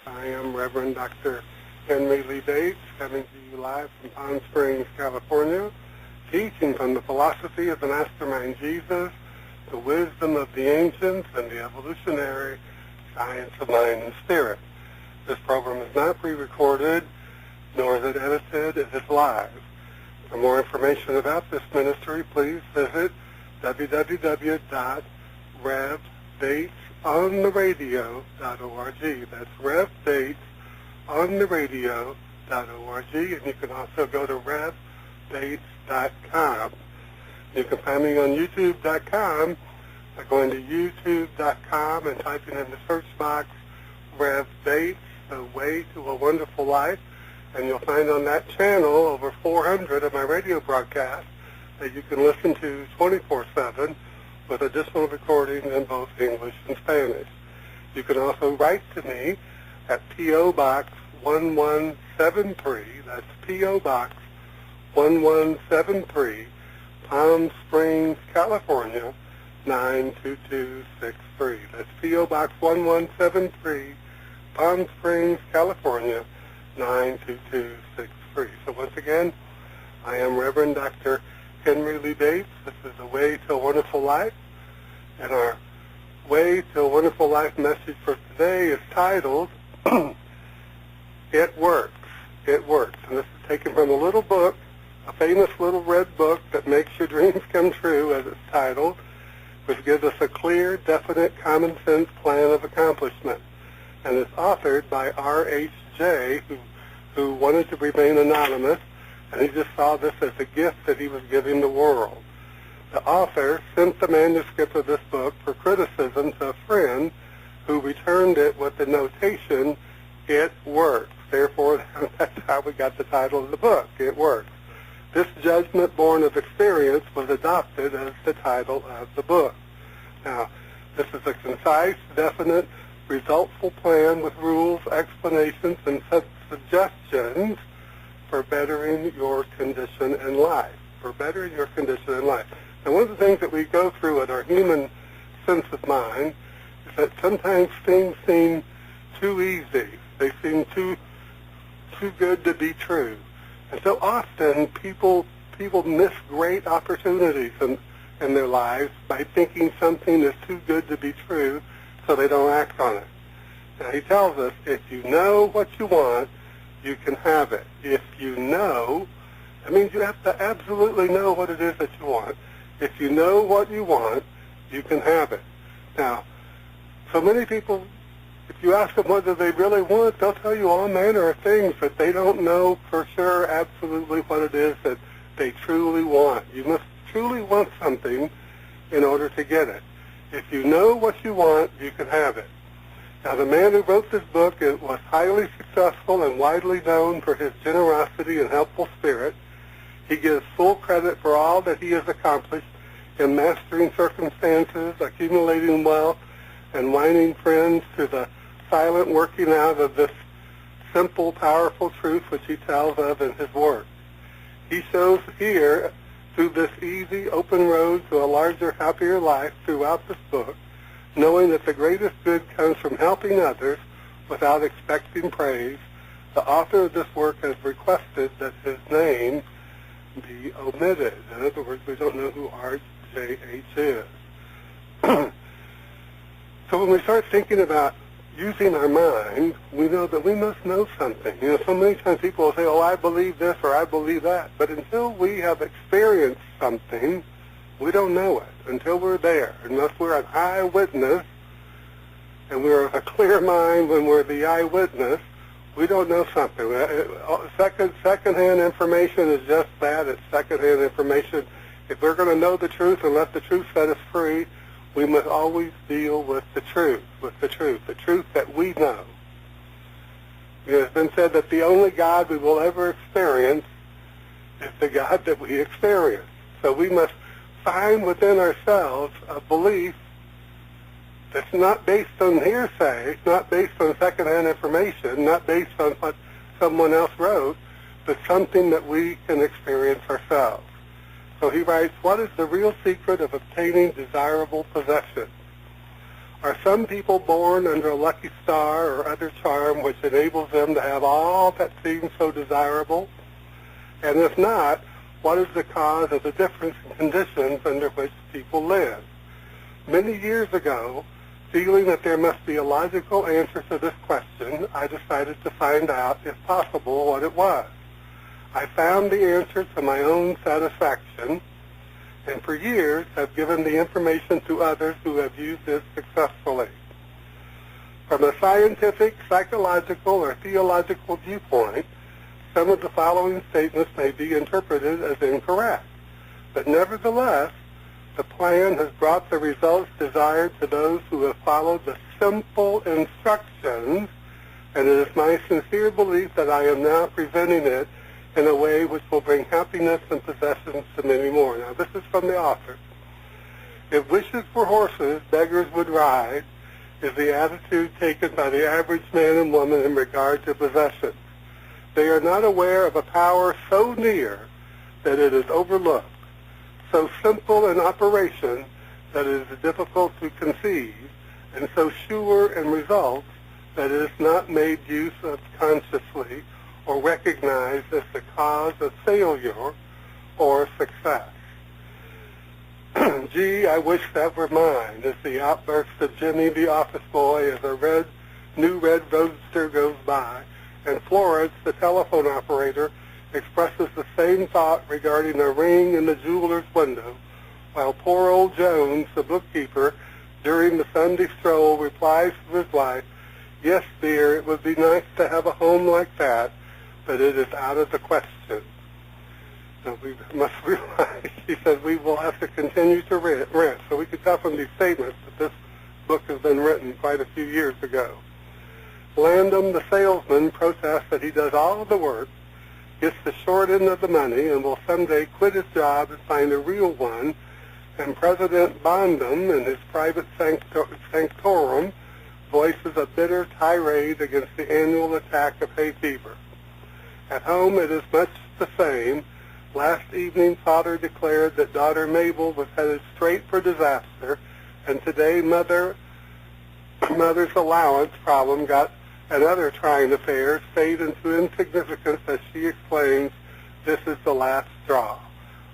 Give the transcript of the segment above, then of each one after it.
I am Reverend Dr. Henry Lee Bates, coming to you live from Palm Springs, California, teaching from the philosophy of the Mastermind Jesus, the wisdom of the ancients, and the evolutionary science of mind and spirit. This program is not pre-recorded, nor is it edited. It is live. For more information about this ministry, please visit www.revbatesontheradio.org. That's revbatesontheradio.org, and you can also go to revbates.com. You can find me on youtube.com by going to youtube.com and typing in the search box Rev Bates, The Way to a Wonderful Life, and you'll find on that channel over 400 of my radio broadcasts that you can listen to 24/7 with additional recordings in both English and Spanish. You can also write to me at P.O. Box 1173. That's P.O. Box 1173, Palm Springs, California, 92263. That's P.O. Box 1173, Palm Springs, California, 92263. So once again, I am Reverend Dr. Henry Lee Bates. This is The Way to a Wonderful Life. And our Way to a Wonderful Life message for today is titled, It Works. It Works. And this is taken from a little book, a famous little red book that makes your dreams come true, as it's titled, which gives us a clear, definite, common sense plan of accomplishment. And it's authored by R.H.J., who wanted to remain anonymous, and he just saw this as a gift that he was giving the world. The author sent the manuscript of this book for criticism to a friend who returned it with the notation, It Works. Therefore, that's how we got the title of the book, It Works. This judgment born of experience was adopted as the title of the book. Now, this is a concise, definite, resultful plan with rules, explanations, and suggestions for bettering your condition in life. For bettering your condition in life. Now, one of the things that we go through in our human sense of mind is that sometimes things seem too easy. They seem too good to be true. And so often people miss great opportunities in their lives by thinking something is too good to be true, so they don't act on it. Now, he tells us, if you know what you want, you can have it. If you know, that means you have to absolutely know what it is that you want. If you know what you want, you can have it. Now, so many people, if you ask them what do they really want, they'll tell you all manner of things, but they don't know for sure absolutely what it is that they truly want. You must truly want something in order to get it. If you know what you want, you can have it. Now, the man who wrote this book was highly successful and widely known for his generosity and helpful spirit. He gives full credit for all that he has accomplished in mastering circumstances, accumulating wealth, and winning friends to the silent working out of this simple, powerful truth which he tells of in his work. He shows here, through this easy, open road to a larger, happier life throughout this book, knowing that the greatest good comes from helping others without expecting praise. The author of this work has requested that his name be omitted. In other words, we don't know who R.J.H. is. So when we start thinking about using our mind, we know that we must know something. You know, so many times people will say, oh, I believe this or I believe that. But until we have experienced something, we don't know it. Until we're there. Unless we're an eyewitness, and we're of a clear mind when we're the eyewitness, we don't know something. Secondhand information is just that. It's secondhand information. If we're going to know the truth and let the truth set us free, we must always deal with the truth that we know. It has been said that the only God we will ever experience is the God that we experience. So we must find within ourselves a belief that's not based on hearsay, not based on secondhand information, not based on what someone else wrote, but something that we can experience ourselves. So he writes, what is the real secret of obtaining desirable possessions? Are some people born under a lucky star or other charm which enables them to have all that seems so desirable? And if not, what is the cause of the difference in conditions under which people live? Many years ago, feeling that there must be a logical answer to this question, I decided to find out, if possible, what it was. I found the answer to my own satisfaction, and for years have given the information to others who have used it successfully. From a scientific, psychological, or theological viewpoint, some of the following statements may be interpreted as incorrect, but nevertheless, the plan has brought the results desired to those who have followed the simple instructions, and it is my sincere belief that I am now presenting it in a way which will bring happiness and possessions to many more. Now, this is from the author. If wishes were horses, beggars would ride, is the attitude taken by the average man and woman in regard to possessions. They are not aware of a power so near that it is overlooked, so simple in operation that it is difficult to conceive, and so sure in results that it is not made use of consciously or recognized as the cause of failure or success. Gee, I wish that were mine, is the outburst of Jimmy the office boy as a new red roadster goes by, and Florence, the telephone operator, expresses the same thought regarding a ring in the jeweler's window, while poor old Jones, the bookkeeper, during the Sunday stroll, replies to his wife, "Yes, dear, it would be nice to have a home like that, but it is out of the question." So we must realize, he said, we will have to continue to rent. So we could tell from these statements that this book has been written quite a few years ago. Landon, the salesman, protests that he does all of the work, gets the short end of the money, and will someday quit his job and find a real one. And President Bondum, in his private sanctorum, voices a bitter tirade against the annual attack of hay fever. At home, it is much the same. Last evening, father declared that daughter Mabel was headed straight for disaster, and today mother's allowance problem got another trying affair fade into insignificance as she exclaims, "This is the last straw."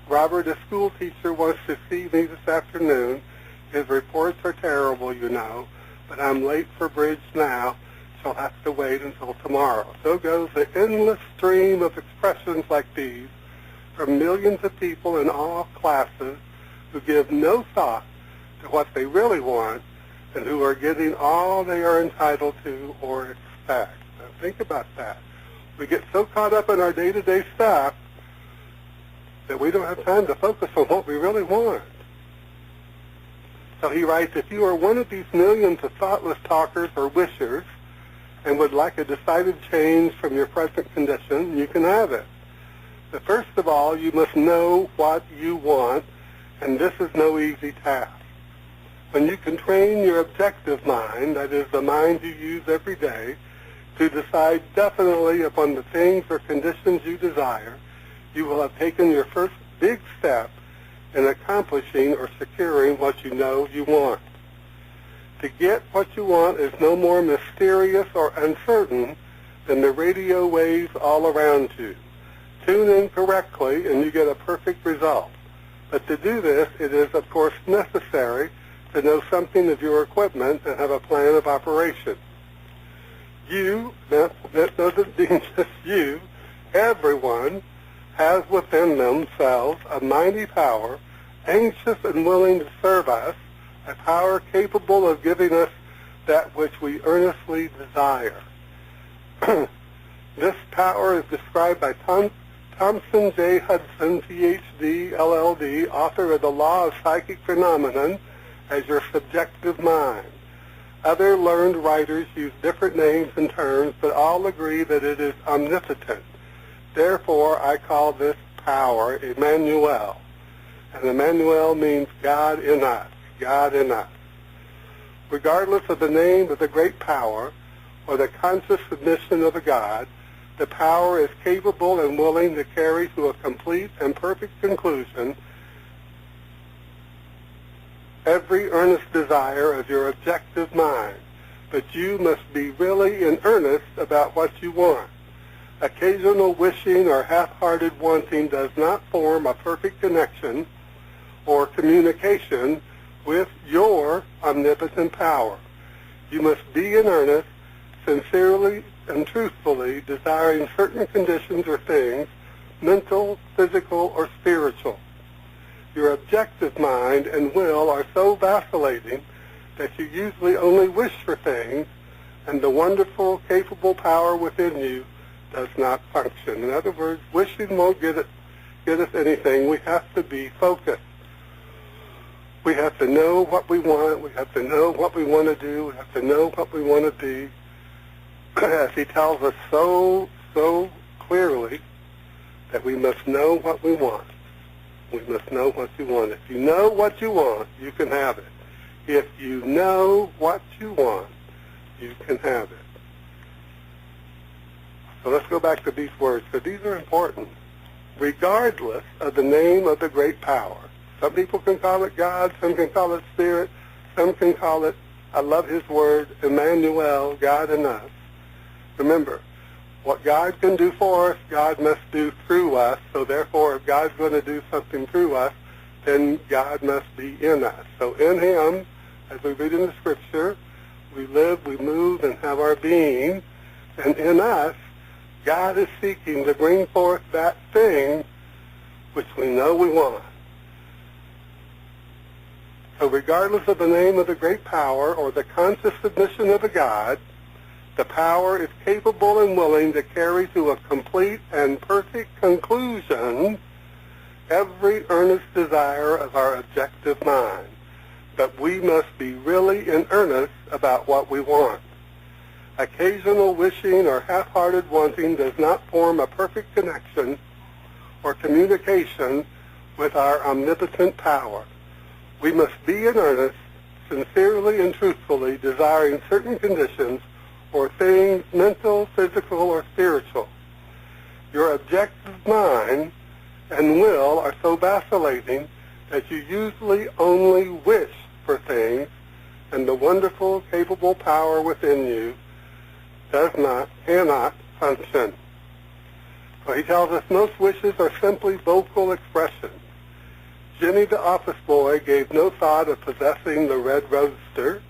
Robert, a school teacher, wants to see me this afternoon. His reports are terrible, you know, but I'm late for bridge now. She'll have to wait until tomorrow. So goes the endless stream of expressions like these from millions of people in all classes who give no thought to what they really want and who are getting all they are entitled to or expect. Now think about that. We get so caught up in our day-to-day stuff that we don't have time to focus on what we really want. So he writes, if you are one of these millions of thoughtless talkers or wishers and would like a decided change from your present condition, you can have it. But first of all, you must know what you want, and this is no easy task. When you can train your objective mind, that is the mind you use every day, to decide definitely upon the things or conditions you desire, you will have taken your first big step in accomplishing or securing what you know you want. To get what you want is no more mysterious or uncertain than the radio waves all around you. Tune in correctly and you get a perfect result. But to do this, it is of course necessary to know something of your equipment and have a plan of operation. You, that doesn't mean just you, everyone has within themselves a mighty power, anxious and willing to serve us, a power capable of giving us that which we earnestly desire. This power is described by Thompson J. Hudson, Ph.D., LL.D., author of The Law of Psychic Phenomenon, as your subjective mind. Other learned writers use different names and terms, but all agree that it is omnipotent. Therefore, I call this power Emmanuel. And Emmanuel means God in us, God in us. Regardless of the name of the great power or the conscious submission of a God, the power is capable and willing to carry to a complete and perfect conclusion every earnest desire of your objective mind, but you must be really in earnest about what you want. Occasional wishing or half-hearted wanting does not form a perfect connection or communication with your omnipotent power. You must be in earnest, sincerely and truthfully desiring certain conditions or things, mental, physical, or spiritual. Your objective mind and will are so vacillating that you usually only wish for things, and the wonderful, capable power within you does not function. In other words, wishing won't get us anything. We have to be focused. We have to know what we want. We have to know what we want to do. We have to know what we want to be. As he tells us so clearly that we must know what we want. We must know what you want. If you know what you want, you can have it. If you know what you want, you can have it. So let's go back to these words, because these are important. Regardless of the name of the great power. Some people can call it God, some can call it Spirit, some can call it, I love his word, Emmanuel, God in us. Remember, what God can do for us, God must do through us. So therefore, if God's going to do something through us, then God must be in us. So in him, as we read in the Scripture, we live, we move, and have our being. And in us, God is seeking to bring forth that thing which we know we want. So regardless of the name of the great power or the conscious submission of a God, the power is capable and willing to carry to a complete and perfect conclusion every earnest desire of our objective mind. But we must be really in earnest about what we want. Occasional wishing or half-hearted wanting does not form a perfect connection or communication with our omnipotent power. We must be in earnest, sincerely and truthfully desiring certain conditions or things, mental, physical, or spiritual. Your objective mind and will are so vacillating that you usually only wish for things, and the wonderful, capable power within you cannot function. So he tells us most wishes are simply vocal expressions. Jenny the office boy gave no thought of possessing the red roadster.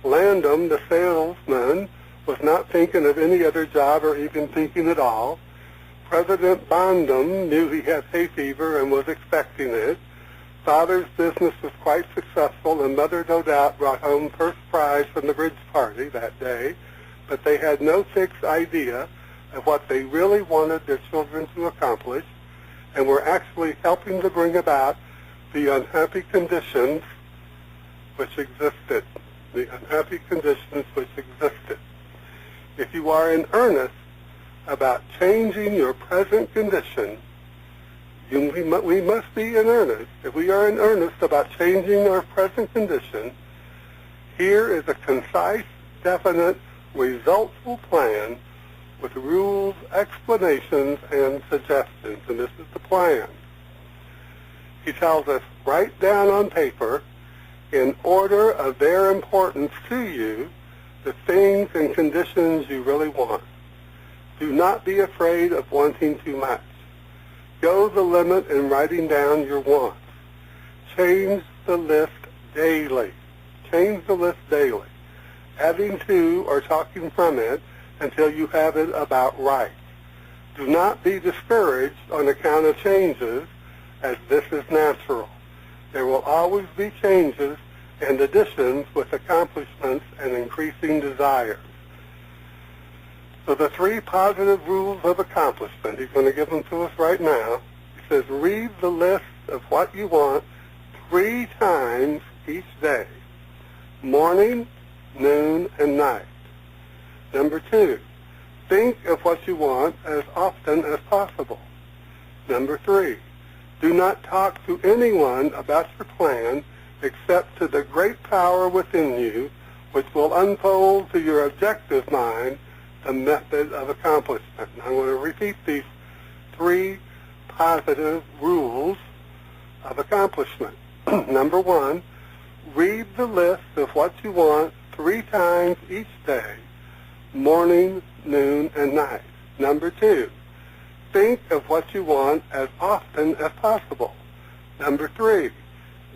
Landum the salesman was not thinking of any other job or even thinking at all. President Bondum knew he had hay fever and was expecting it. Father's business was quite successful, and Mother no doubt brought home first prize from the bridge party that day, but they had no fixed idea of what they really wanted their children to accomplish, and were actually helping to bring about the unhappy conditions which existed. The unhappy conditions which existed. If you are in earnest about changing your present condition, we must be in earnest. If we are in earnest about changing our present condition, here is a concise, definite, resultful plan with rules, explanations, and suggestions. And this is the plan. He tells us, write down on paper, in order of their importance to you, the things and conditions you really want. Do not be afraid of wanting too much. Go the limit in writing down your wants. Change the list daily. Change the list daily, adding to or talking from it until you have it about right. Do not be discouraged on account of changes, as this is natural. There will always be changes and additions with accomplishments and increasing desires. So the 3 positive rules of accomplishment, he's going to give them to us right now. He says, read the list of what you want 3 times each day, morning, noon, and night. Number 2, think of what you want as often as possible. Number 3, do not talk to anyone about your plan except to the great power within you, which will unfold to your objective mind the method of accomplishment. And I'm going to repeat these 3 positive rules of accomplishment. Number 1, Read the list of what you want 3 times each day, morning, noon, and night. Number 2, think of what you want as often as possible. Number 3,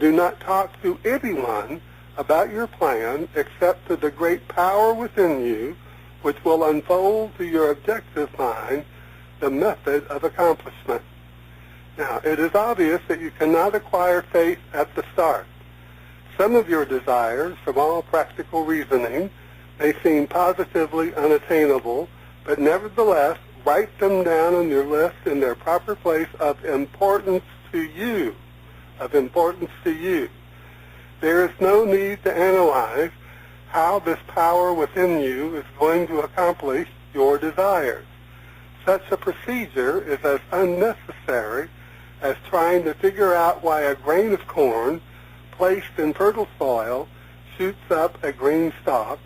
do not talk to anyone about your plan except to the great power within you, which will unfold to your objective mind the method of accomplishment. Now, it is obvious that you cannot acquire faith at the start. Some of your desires, from all practical reasoning, may seem positively unattainable, but nevertheless, write them down on your list in their proper place of importance to you. There is no need to analyze how this power within you is going to accomplish your desires. Such a procedure is as unnecessary as trying to figure out why a grain of corn placed in fertile soil shoots up a green stalk,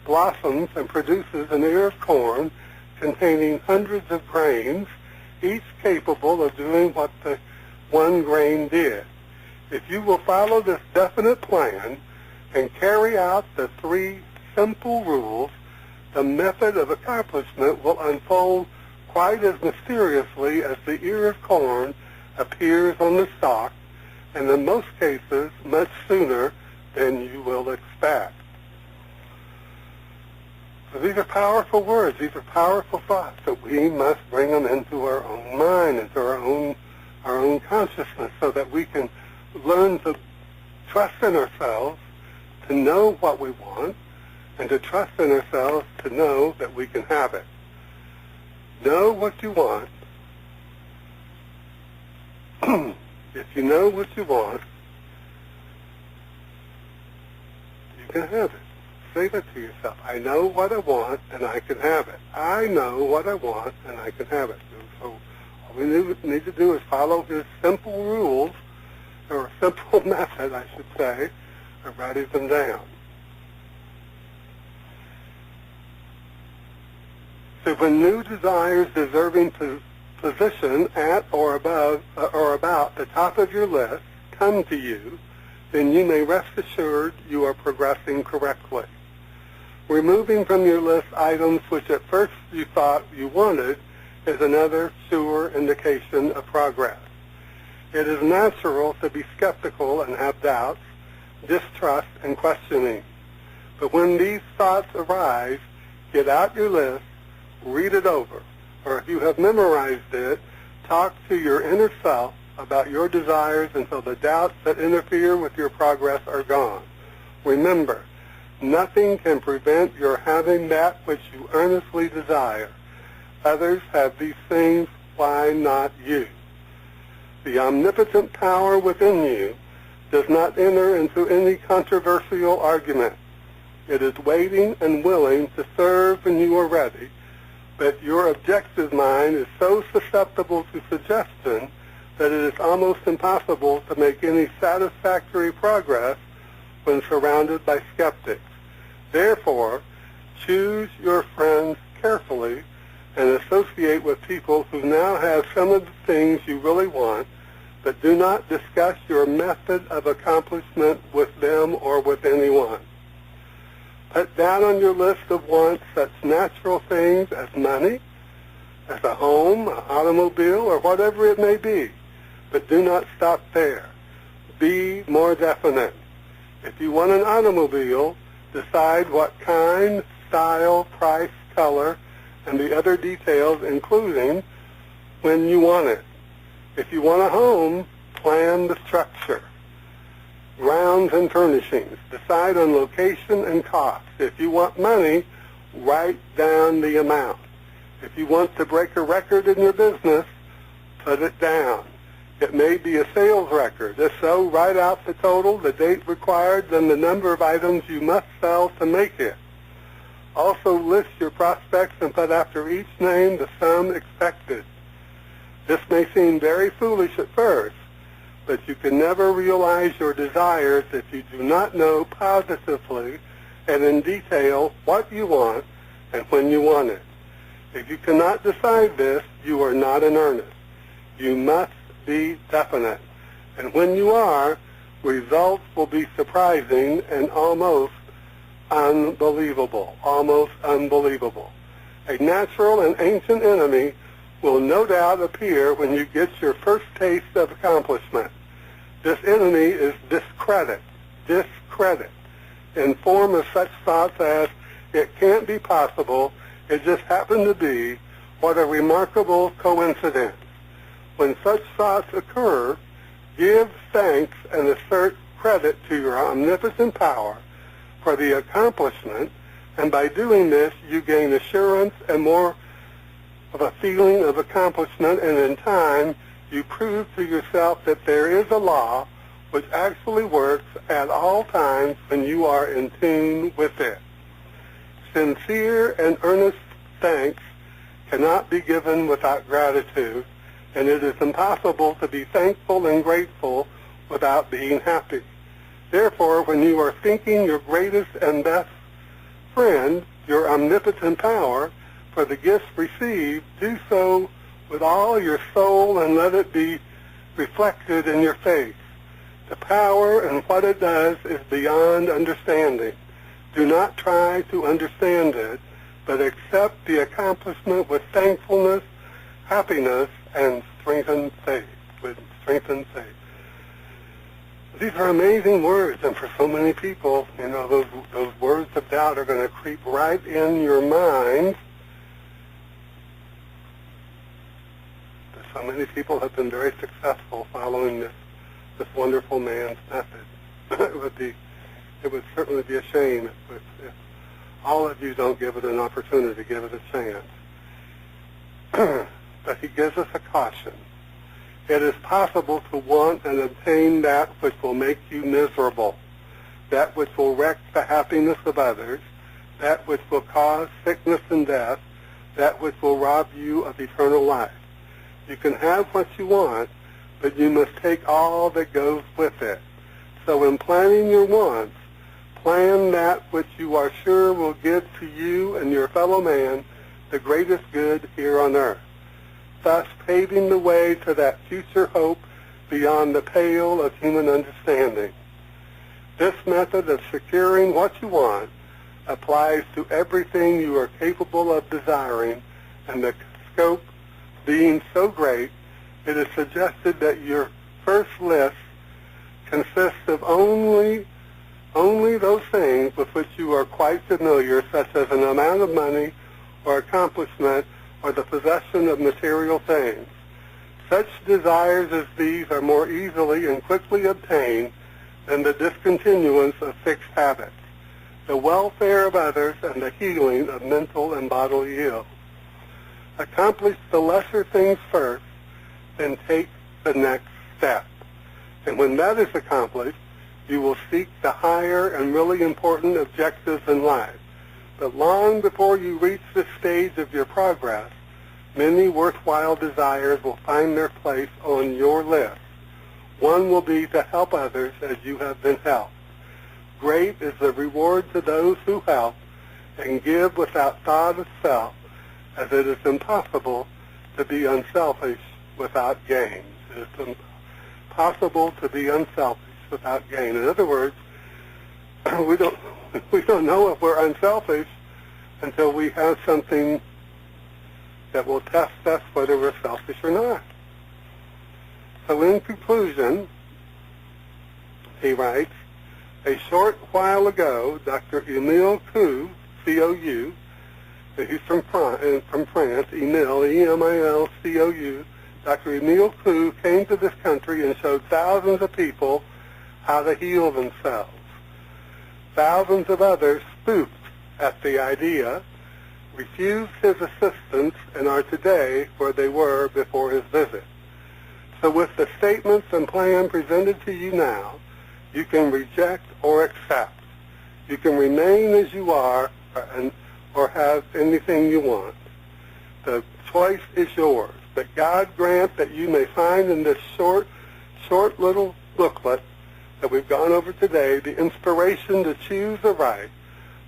blossoms, and produces an ear of corn containing hundreds of grains, each capable of doing what the one grain did. If you will follow this definite plan and carry out the 3 simple rules, the method of accomplishment will unfold quite as mysteriously as the ear of corn appears on the stalk, and in most cases much sooner than you will expect. So these are powerful words. These are powerful thoughts that we must bring them into our own mind, into our own consciousness, so that we can learn to trust in ourselves to know what we want, and to trust in ourselves to know that we can have it. Know what you want. If you know what you want, you can have it. Say that to yourself. I know what I want, and I can have it. I know what I want, and I can have it. So all we need to do is follow his simple rules, or a simple method, I should say, of writing them down. So when new desires deserving position at or above or about the top of your list come to you, then you may rest assured you are progressing correctly. Removing from your list items which at first you thought you wanted is another sure indication of progress. It is natural to be skeptical and have doubts, distrust, and questioning. But when these thoughts arise, get out your list, read it over, or if you have memorized it, talk to your inner self about your desires until the doubts that interfere with your progress are gone. Remember, nothing can prevent your having that which you earnestly desire. Others have these things, why not you? The omnipotent power within you does not enter into any controversial argument. It is waiting and willing to serve when you are ready, but your objective mind is so susceptible to suggestion that it is almost impossible to make any satisfactory progress when surrounded by skeptics. Therefore, choose your friends carefully and associate with people who now have some of the things you really want, but do not discuss your method of accomplishment with them or with anyone. Put down on your list of wants such natural things as money, as a home, an automobile, or whatever it may be. But do not stop there. Be more definite. If you want an automobile, decide what kind, style, price, color, and the other details, including when you want it. If you want a home, plan the structure, grounds and furnishings. Decide on location and cost. If you want money, write down the amount. If you want to break a record in your business, put it down. It may be a sales record. If so, write out the total, the date required, then the number of items you must sell to make it. Also list your prospects and put after each name the sum expected. This may seem very foolish at first, but you can never realize your desires if you do not know positively and in detail what you want and when you want it. If you cannot decide this, you are not in earnest. You must be definite. And when you are, results will be surprising and almost unbelievable. Almost unbelievable. A natural and ancient enemy will no doubt appear when you get your first taste of accomplishment. This enemy is discredit, in form of such thoughts as, it can't be possible, it just happened to be, what a remarkable coincidence. When such thoughts occur, give thanks and assert credit to your omnipotent power for the accomplishment, and by doing this, you gain assurance and more of a feeling of accomplishment, and in time, you prove to yourself that there is a law which actually works at all times when you are in tune with it. Sincere and earnest thanks cannot be given without gratitude, and it is impossible to be thankful and grateful without being happy. Therefore, when you are thanking your greatest and best friend, your omnipotent power, for the gifts received, do so with all your soul and let it be reflected in your face. The power and what it does is beyond understanding. Do not try to understand it, but accept the accomplishment with thankfulness, happiness, and strengthened faith. These are amazing words, and for so many people, those words of doubt are going to creep right in your mind. So many people have been very successful following this wonderful man's method. It would certainly be a shame if all of you don't give it an opportunity, give it a chance. But he gives us a caution. It is possible to want and obtain that which will make you miserable, that which will wreck the happiness of others, that which will cause sickness and death, that which will rob you of eternal life. You can have what you want, but you must take all that goes with it. So in planning your wants, plan that which you are sure will give to you and your fellow man the greatest good here on earth, thus paving the way to that future hope beyond the pale of human understanding. This method of securing what you want applies to everything you are capable of desiring, and the scope being so great, it is suggested that your first list consists of only those things with which you are quite familiar, such as an amount of money or accomplishment or the possession of material things. Such desires as these are more easily and quickly obtained than the discontinuance of fixed habits, the welfare of others, and the healing of mental and bodily ills. Accomplish the lesser things first, then take the next step. And when that is accomplished, you will seek the higher and really important objectives in life. But long before you reach this stage of your progress, many worthwhile desires will find their place on your list. One will be to help others as you have been helped. Great is the reward to those who help and give without thought of self, as it is impossible to be unselfish without gain. It is impossible to be unselfish without gain. In other words, we don't know if we're unselfish until we have something that will test us whether we're selfish or not. So in conclusion, he writes, a short while ago, Dr. Emile Coué, C-O-U, he's from France, Emile, E-M-I-L-C-O-U, Dr. Emile Coué came to this country and showed thousands of people how to heal themselves. Thousands of others spooked at the idea, refused his assistance, and are today where they were before his visit. So with the statements and plan presented to you now, you can reject or accept. You can remain as you are or have anything you want. The choice is yours. But God grant that you may find in this short little booklet that we've gone over today the inspiration to choose the right,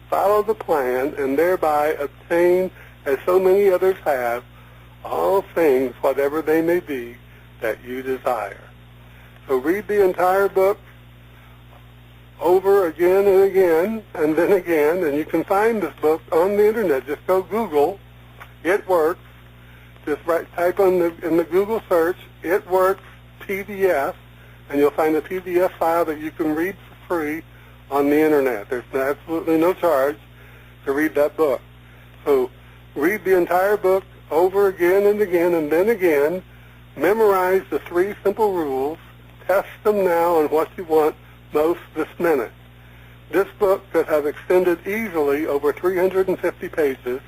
follow the plan, and thereby obtain, as so many others have, all things, whatever they may be, that you desire. So read the entire book, over again and again, and then again, and you can find this book on the internet. Just go Google, It Works. Just type in the Google search, It Works PDF, and you'll find a PDF file that you can read for free on the internet. There's absolutely no charge to read that book. So read the entire book over again and again and then again. Memorize the 3 simple rules. Test them now on what you want most this minute. This book could have extended easily over 350 pages,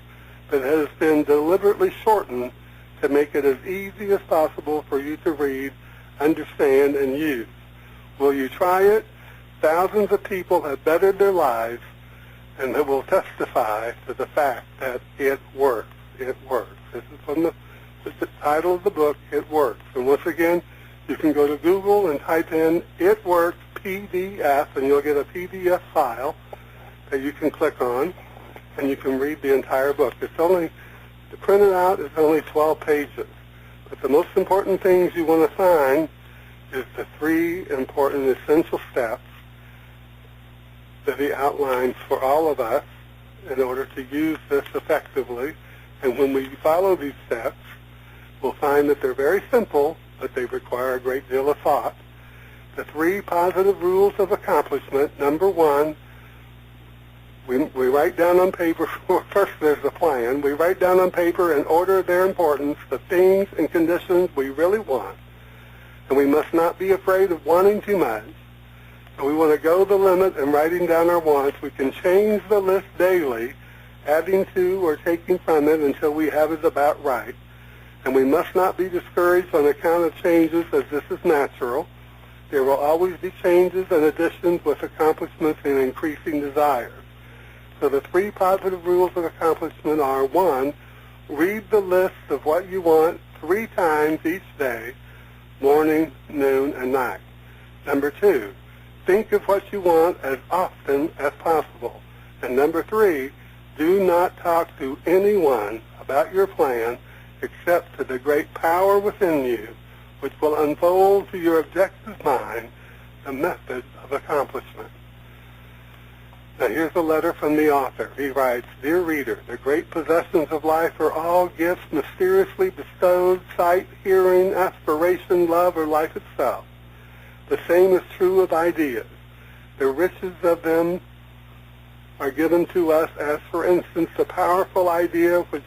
but has been deliberately shortened to make it as easy as possible for you to read, understand, and use. Will you try it? Thousands of people have bettered their lives, and they will testify to the fact that it works. It works. This is from the title of the book, It Works. And once again, you can go to Google and type in It Works PDF, and you'll get a PDF file that you can click on, and you can read the entire book. It's only, the printed out is only 12 pages. But the most important things you want to find is the 3 important essential steps that he outlines for all of us in order to use this effectively. And when we follow these steps, we'll find that they're very simple, but they require a great deal of thought. The 3 positive rules of accomplishment. Number 1, we write down on paper, first there's a plan. We write down on paper in order of their importance the things and conditions we really want. And we must not be afraid of wanting too much. So we want to go the limit in writing down our wants. We can change the list daily, adding to or taking from it until we have it about right. And we must not be discouraged on account of changes, as this is natural. There will always be changes and additions with accomplishments and increasing desires. So the 3 positive rules of accomplishment are: 1, read the list of what you want 3 times each day, morning, noon, and night. Number 2, think of what you want as often as possible. And number 3, do not talk to anyone about your plan except to the great power within you, which will unfold to your objective mind the method of accomplishment. Now here's a letter from the author. He writes, Dear reader, the great possessions of life are all gifts mysteriously bestowed: sight, hearing, aspiration, love, or life itself. The same is true of ideas. The riches of them are given to us as, for instance, the powerful idea which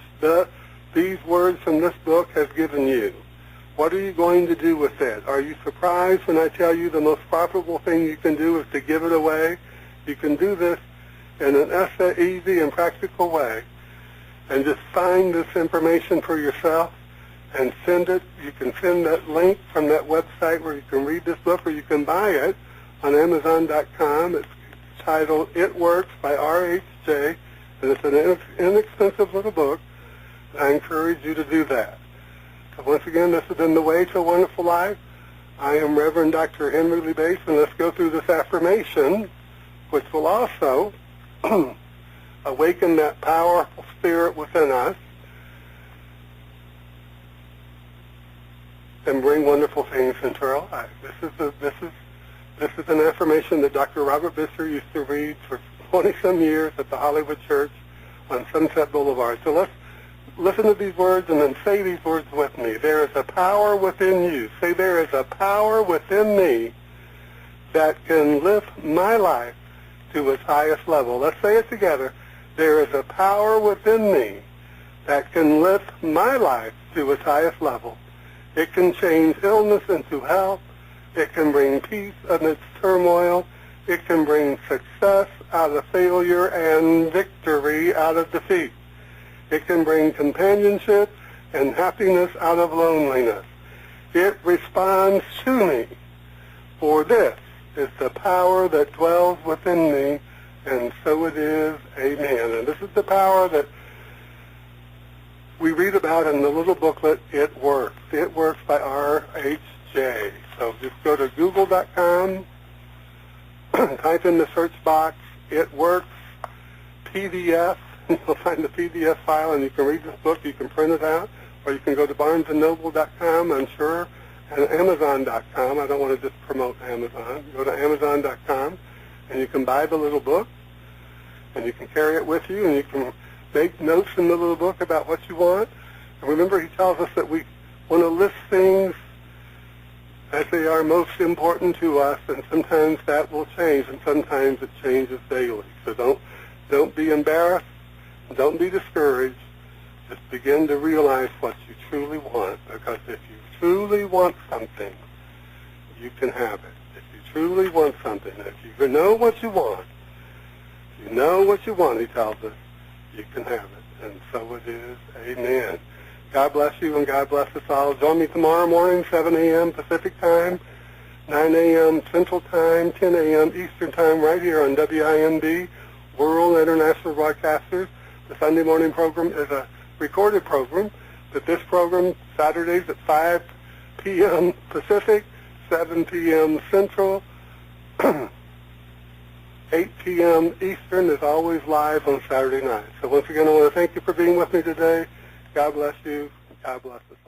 these words from this book has given you. What are you going to do with it? Are you surprised when I tell you the most profitable thing you can do is to give it away? You can do this in an easy and practical way, and just find this information for yourself and send it. You can send that link from that website where you can read this book, or you can buy it on Amazon.com. It's titled It Works by R.H.J., and it's an inexpensive little book. I encourage you to do that. So once again, this has been The Way to a Wonderful Life. I am Reverend Dr. Henry Lee Bates, and let's go through this affirmation, which will also awaken that powerful spirit within us and bring wonderful things into our life. This is an affirmation that Dr. Robert Bisser used to read for 20-some years at the Hollywood Church on Sunset Boulevard. So let's listen to these words and then say these words with me. There is a power within you. Say, there is a power within me that can lift my life to its highest level. Let's say it together. There is a power within me that can lift my life to its highest level. It can change illness into health. It can bring peace amidst turmoil. It can bring success out of failure and victory out of defeat. It can bring companionship and happiness out of loneliness. It responds to me. For this is the power that dwells within me, and so it is. Amen. And this is the power that we read about in the little booklet, It Works. It Works by R.H.J. So just go to google.com, type in the search box, It Works PDF. You'll find the PDF file, and you can read this book. You can print it out, or you can go to barnesandnoble.com, I'm sure, and Amazon.com. I don't want to just promote Amazon. Go to Amazon.com And you can buy the little book, and you can carry it with you, and you can make notes in the little book about what you want. And remember, he tells us that we want to list things as they are most important to us, and sometimes that will change, and sometimes it changes daily. So don't be embarrassed, don't be discouraged. Just begin to realize what you truly want, because if you truly want something, you can have it. If you truly want something, if you know what you want, if you know what you want, he tells us, you can have it. And so it is. Amen. God bless you, and God bless us all. Join me tomorrow morning, 7 a.m. Pacific Time, 9 a.m. Central Time, 10 a.m. Eastern Time, right here on WINB, World International Broadcasters. The Sunday morning program is a recorded program, but this program, Saturdays at 5 p.m. Pacific, 7 p.m. Central, 8 p.m. Eastern, is always live on Saturday night. So once again, I want to thank you for being with me today. God bless you. God bless us.